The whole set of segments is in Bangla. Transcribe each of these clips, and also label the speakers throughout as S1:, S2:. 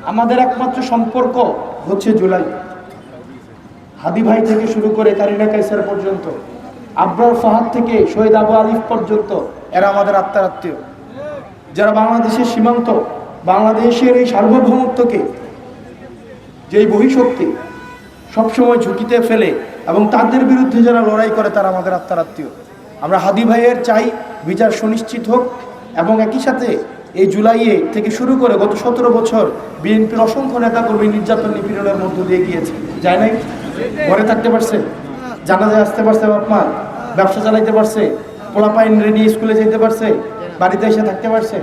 S1: আমাদের একমাত্র সম্পর্ক হচ্ছে জুলাই। হাদি ভাই থেকে শুরু করে কারিনা কাইসার পর্যন্ত, আবরার ফাহাদ থেকে শহীদ আবু আলিফ পর্যন্ত এরা আমাদের আত্মার আত্মীয়, যারা বাংলাদেশের সীমান্ত, বাংলাদেশের এই সার্বভৌমত্বকে, যেই বহিঃশক্তি সবসময় ঝুঁকিতে ফেলে এবং তাদের বিরুদ্ধে যারা লড়াই করে তারা আমাদের আত্মার আত্মীয়। আমরা হাদি ভাইয়ের চাই বিচার সুনিশ্চিত হোক, এবং একই সাথে এই জুলাইয়ে থেকে শুরু করে গত 17 বছর বিএনপির অসংখ্য নেতাকর্মী নির্যাতন নিপীড়নের মধ্য দিয়ে গিয়েছে, যায় নাই? ঘরে থাকতে পারছে, জানাজায় আসতে পারছে, বাপ মা ব্যবসা চালাইতে পারছে, পোলাপাইন রেডি স্কুলে যেতে পারছে, বাড়িতে এসে থাকতে পারছে।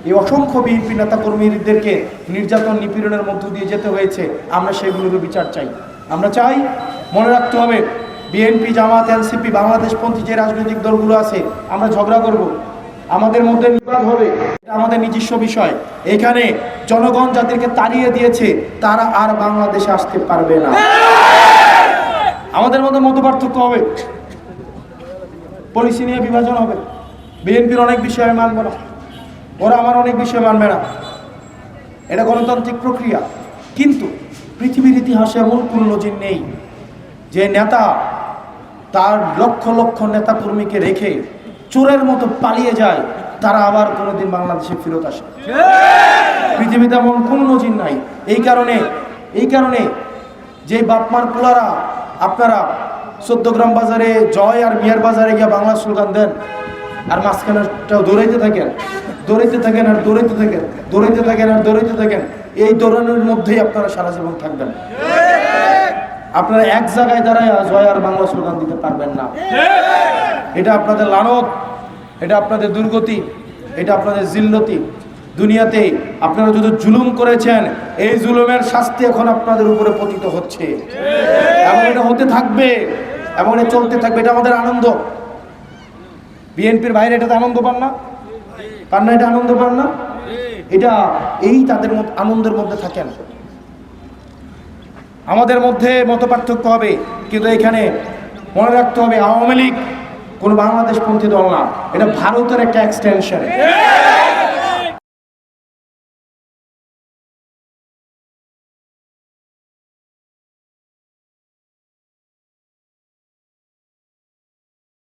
S1: এই অসংখ্য বিএনপি নেতাকর্মীদেরকে নির্যাতন নিপীড়নের মধ্য দিয়ে যেতে হয়েছে। আমরা সেগুলোর বিচার চাই। আমরা চাই, মনে রাখতে হবে, বিএনপি, জামাত, এনসিপি, বাংলাদেশপন্থী যে রাজনৈতিক দলগুলো আছে, আমরা ঝগড়া করব, আমাদের মধ্যে বিবাদ হবে, এটা আমাদের নিজস্ব বিষয়। এখানে জনগণ যাদেরকে তাড়িয়ে দিয়েছে তারা আর বাংলাদেশে আসতে পারবে না। আমাদের মধ্যে মতপার্থক্য হবে, পলিসি নিয়ে বিভাজন হবে, বিএনপির অনেক বিষয় আমি মানব না, ওরা আমার অনেক বিষয় মানবে না, এটা গণতান্ত্রিক প্রক্রিয়া। কিন্তু পৃথিবীর ইতিহাসে এমন কোনো নজির নেই যে নেতা তার লক্ষ লক্ষ নেতাকর্মীকে রেখে চোরের মতো পালিয়ে যায়, তারা আবার কোনোদিন বাংলাদেশে ফেরত আসে। পৃথিবীতে এমন কোনো নজির নাই। এই কারণে যে বাপমার পোলারা আপনারা 14 গ্রাম বাজারে জয় আর মিয়ার বাজারে গিয়ে বাংলা স্লোগান দেন, আর মাঝখানেটাও দৌড়াইতে থাকেন, এই দৌড়ানোর মধ্যেই আপনারা সারা জীবন থাকবেন। আপনারা এক জায়গায় দাঁড়ায় জয় আর বাংলা স্লোগান দিতে পারবেন না। এটা আপনাদের লানত, এটা আপনাদের দুর্গতি, এটা আপনাদের জিল্লতি। দুনিয়াতে আপনারা যত জুলুম করেছেন, এই জুলুমের শাস্তি এখন আপনাদের উপরে পতিত হচ্ছে, এবং এটা হতে থাকবে, এবং এটা চলতে থাকবে। এটা আমাদের আনন্দ। বিএনপির বাইরে এটাতে আনন্দ পান না? এটা আনন্দ পান না? এটা তাদের আনন্দের মধ্যে থাকেন। আমাদের মধ্যে মতপার্থক্য হবে, কিন্তু এখানে মনে রাখতে হবে, আওয়ামী লীগ কোনো বাংলাদেশপন্থী দল না, এটা ভারতের একটা এক্সটেনশন।